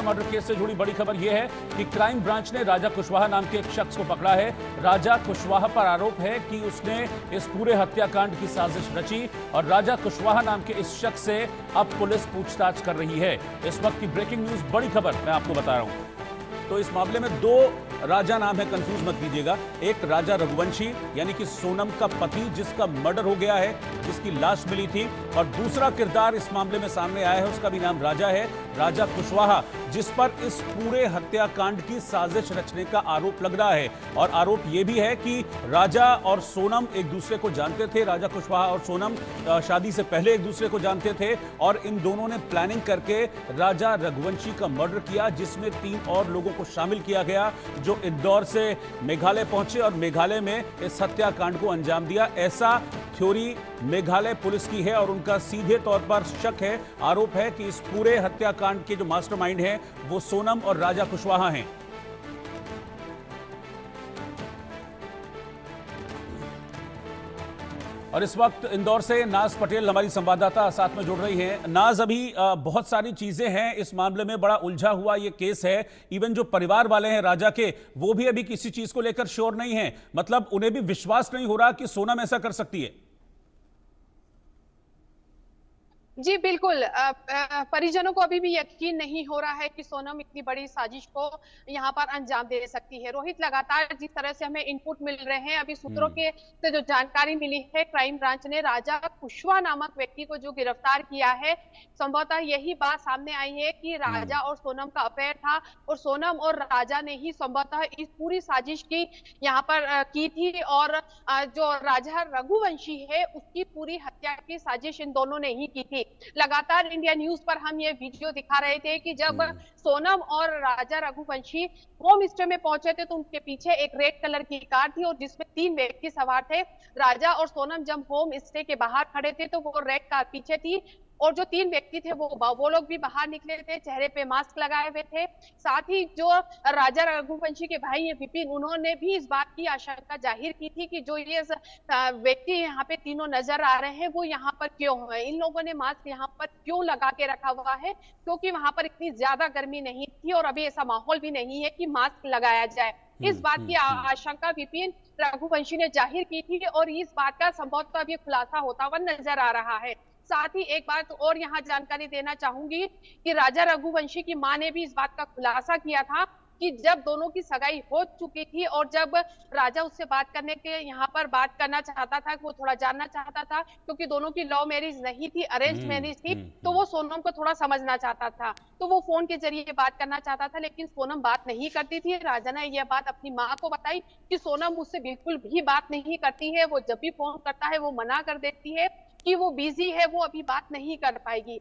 Murder case से जुड़ी बड़ी खबर यह है कि क्राइम ब्रांच ने राजा कुशवाहा नाम के एक शख्स को पकड़ा है। राजा कुशवाहा पर आरोप है कि उसने इस पूरे हत्याकांड की साजिश रची और राजा कुशवाहा नाम के इस शख्स से अब पुलिस पूछताछ कर रही है। इस वक्त की ब्रेकिंग न्यूज, बड़ी खबर मैं आपको बता रहा हूं। तो इस मामले में दो राजा नाम है, कंफ्यूज मत कीजिएगा। एक राजा रघुवंशी यानी कि सोनम का पति जिसका मर्डर हो गया है, जिसकी लाश मिली थी, और दूसरा किरदार इस मामले में सामने आया है, उसका भी नाम राजा है, राजा कुशवाहा, जिस पर इस पूरे हत्याकांड की साजिश रचने का आरोप लग रहा है। और आरोप यह भी है कि राजा और सोनम एक दूसरे को जानते थे। राजा कुशवाहा और सोनम शादी से पहले एक दूसरे को जानते थे और इन दोनों ने प्लानिंग करके राजा रघुवंशी का मर्डर किया, जिसमें 3 और लोगों को शामिल किया गया जो इंदौर से मेघालय पहुंचे और मेघालय में इस हत्याकांड को अंजाम दिया। ऐसा थ्योरी मेघालय पुलिस की है और उनका सीधे तौर पर शक है, आरोप है कि इस पूरे हत्याकांड के जो मास्टरमाइंड हैं वो सोनम और राजा कुशवाहा हैं। और इस वक्त इंदौर से नाज पटेल हमारी संवाददाता साथ में जुड़ रही हैं। नाज, अभी बहुत सारी चीजें हैं इस मामले में, बड़ा उलझा हुआ ये केस है। इवन जो परिवार वाले हैं राजा के, वो भी अभी किसी चीज को लेकर श्योर नहीं है। मतलब उन्हें भी विश्वास नहीं हो रहा कि सोनम ऐसा कर सकती है। जी बिल्कुल। परिजनों को अभी भी यकीन नहीं हो रहा है कि सोनम इतनी बड़ी साजिश को यहाँ पर अंजाम दे सकती है। रोहित, लगातार जिस तरह से हमें इनपुट मिल रहे हैं, अभी सूत्रों के से जो जानकारी मिली है, क्राइम ब्रांच ने राजा कुशवाहा नामक व्यक्ति को जो गिरफ्तार किया है, संभवतः यही बात सामने आई है कि राजा और सोनम का अफेयर था और सोनम और राजा ने ही संभवतः इस पूरी साजिश की यहाँ पर की थी। और जो राजा रघुवंशी है उसकी पूरी हत्या की साजिश इन दोनों ने ही की थी। लगातार इंडिया न्यूज पर हम ये वीडियो दिखा रहे थे कि जब सोनम और राजा रघुवंशी होम स्टे में पहुंचे थे तो उनके पीछे एक रेड कलर की कार थी और जिसमें 3 व्यक्ति सवार थे। राजा और सोनम जब होम स्टे के बाहर खड़े थे तो वो रेड कार पीछे थी और जो 3 व्यक्ति थे वो लोग भी बाहर निकले थे, चेहरे पे मास्क लगाए हुए थे। साथ ही जो राजा रघुवंशी के भाई है विपिन, उन्होंने भी इस बात की आशंका जाहिर की थी कि जो ये व्यक्ति यहाँ पे तीनों नजर आ रहे हैं वो यहाँ पर क्यों है, इन लोगों ने मास्क यहाँ पर क्यों लगा के रखा हुआ है, क्योंकि वहां पर इतनी ज्यादा गर्मी नहीं थी और अभी ऐसा माहौल भी नहीं है कि मास्क लगाया जाए। इस बात की आशंका विपिन रघुवंशी ने जाहिर की थी और इस बात का संभवतः अभी खुलासा होता हुआ नजर आ रहा है। साथ ही एक बात और यहाँ जानकारी देना चाहूंगी कि राजा रघुवंशी की मां ने भी इस बात का खुलासा किया था कि जब दोनों की सगाई हो चुकी थी और जब राजा उससे बात करने के यहाँ पर बात करना चाहता था, वो थोड़ा जानना चाहता था, क्योंकि दोनों की लव मैरिज नहीं थी, अरेंज मैरिज थी, तो वो सोनम को थोड़ा समझना चाहता था, तो वो फोन के जरिए बात करना चाहता था, लेकिन सोनम बात नहीं करती थी। राजा ने यह बात अपनी माँ को बताई कि सोनम मुझसे बिल्कुल भी बात नहीं करती है, वो जब भी फोन करता है वो मना कर देती है कि वो बिजी है, वो अभी बात नहीं कर पाएगी।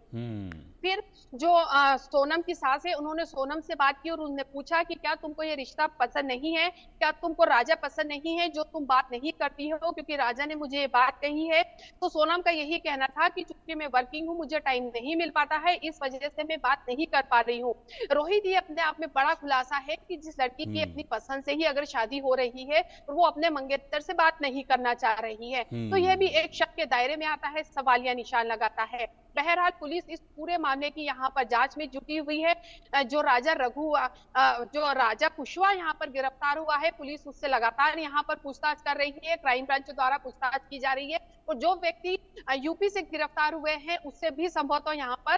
फिर जो सोनम की सास है, उन्होंने सोनम से बात की और उन्होंने पूछा कि क्या तुमको ये रिश्ता पसंद नहीं है, क्या तुमको राजा पसंद नहीं है जो तुम बात नहीं करती हो, क्योंकि राजा ने मुझे ये बात कही है। तो सोनम का यही कहना था कि चूंकि मैं वर्किंग हूँ, मुझे टाइम नहीं मिल पाता है, इस वजह से मैं बात नहीं कर पा रही हूँ। रोहित, ये अपने आप में बड़ा खुलासा है कि जिस लड़की की अपनी पसंद से ही अगर शादी हो रही है तो वो अपने मंगेतर से बात नहीं करना चाह रही है, तो यह भी एक शक के दायरे में आता है, सवालिया निशान लगाता है। बहरहाल पुलिस इस पूरे मामले की यहाँ पर जांच में जुटी हुई है। जो राजा कुशवाहा यहाँ पर गिरफ्तार हुआ है, पुलिस उससे लगातार यहाँ पर पूछताछ कर रही है, क्राइम ब्रांच द्वारा पूछताछ की जा रही है और जो व्यक्ति यूपी से गिरफ्तार हुए हैं उससे भी संभवतः यहाँ पर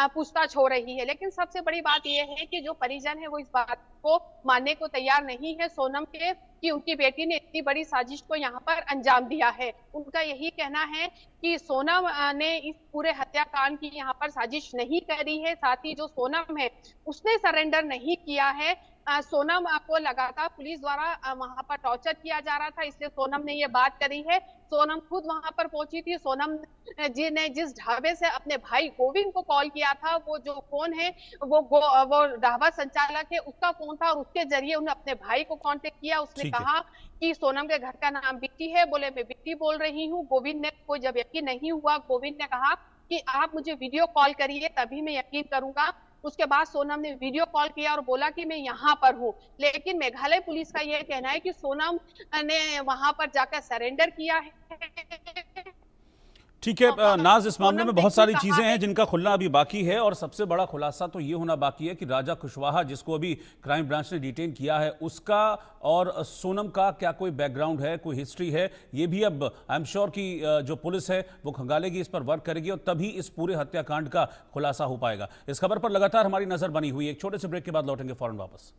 पूछताछ हो रही है। लेकिन सबसे बड़ी बात यह है कि जो परिजन है वो इस बात को मानने को तैयार नहीं है सोनम के कि उनकी बेटी ने इतनी बड़ी साजिश को यहाँ पर अंजाम दिया है। उनका यही कहना है कि सोनम ने इस पूरे हत्याकांड की यहाँ पर साजिश नहीं करी है। साथ ही जो सोनम है उसने सरेंडर नहीं किया है। सोनम को लगातार पुलिस द्वारा वहां पर टॉर्चर किया जा रहा था, इसलिए सोनम ने ये बात करी है। सोनम खुद वहां पर पहुंची थी। सोनम जी ने जिस ढाबे से अपने भाई गोविंद को कॉल किया था, वो जो फोन है वो ढाबा संचालक है उसका फोन था और उसके जरिए उन्होंने अपने भाई को कांटेक्ट किया। उसने कहा कि सोनम के घर का नाम बिट्टी है, बोले मैं बिट्टी बोल रही हूँ। गोविंद ने को जब यकीन नहीं हुआ, गोविंद ने कहा कि आप मुझे वीडियो कॉल करिए तभी मैं यकीन करूंगा। उसके बाद सोनम ने वीडियो कॉल किया और बोला कि मैं यहाँ पर हूँ, लेकिन मेघालय पुलिस का यह कहना है कि सोनम ने वहां पर जाकर सरेंडर किया है। ठीक है नाज, इस मामले में सोनम बहुत सारी ने चीजें कहा हैं है जिनका खुलना अभी बाकी है, और सबसे बड़ा खुलासा तो ये होना बाकी है कि राजा कुशवाहा, जिसको अभी क्राइम ब्रांच ने डिटेन किया है, उसका और सोनम का क्या कोई बैकग्राउंड है, कोई हिस्ट्री है, ये भी अब आई एम श्योर कि जो पुलिस है वो खंगालेगी, इस पर वर्क करेगी, और तभी इस पूरे हत्याकांड का खुलासा हो पाएगा। इस खबर पर लगातार हमारी नजर बनी हुई है। एक छोटे से ब्रेक के बाद लौटेंगे फौरन वापस।